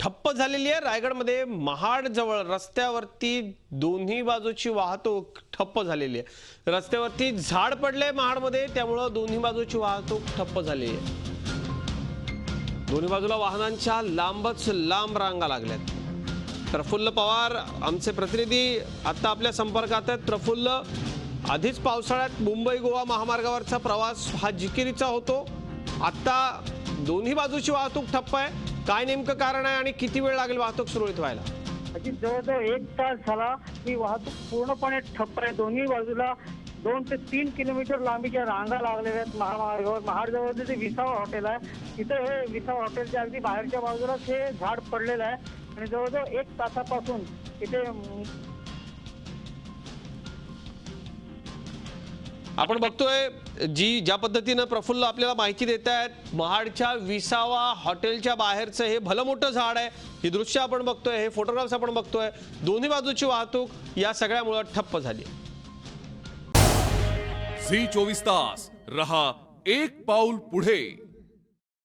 ठप्प झालेली आहे। रायगडमध्ये महाड जवळ रस्त्यावरती दोन्ही बाजूची वाहतूक ठप्प झालेली आहे। रस्त्यावरती झाड पडले महाडमध्ये, त्यामुळे दोन्ही बाजूची वाहतूक ठप्प झाली आहे। दोन्ही बाजूला वाहनांच्या लांबच लांब रांगा लागल्यात। प्रफुल्ल पवार आमचे प्रतिनिधी आता आपल्या संपर्कात आहेत। प्रफुल्ल, आधीच पावसाळ्यात मुंबई गोवा महामार्गावरचा प्रवास हा जिकिरीचा होतो, आता दोन्ही बाजूची वाहतूक ठप्प आहे। काय नेमकं कारण आहे आणि किती वेळ लागेल वाहतूक सुरळीत व्हायला? अगदी जवळजवळ 1 तास झाला ही वाहतूक पूर्णपणे ठप्प आहे। दोन्ही बाजूला 2 ते 3 किलोमीटर लांबीच्या रांगा लागलेल्या आहेत महामार्गावर। महाडजवळचं जे विसावा हॉटेल आहे, तिथे हे विसावा हॉटेलच्या अगदी बाहेरच्या बाजूलाच हे झाड पडलेलं आहे आणि जवळजवळ 1 तासापासून इथे आपण बघतोय ज्या पद्धतीने प्रफुल्ल आपल्याला माहिती देत आहेत, महाडच्या विसावा हॉटेलच्या बाहेरचं हे भलं मोठं झाड आहे। ही दृश्य आपण बघतोय, हे फोटोग्राफ्स आपण बघतोय। दोन्ही बाजूची वाहतूक या सगळ्यामुळे ठप्प झाली। झी 24 तास रहा एक पाऊल पुढे।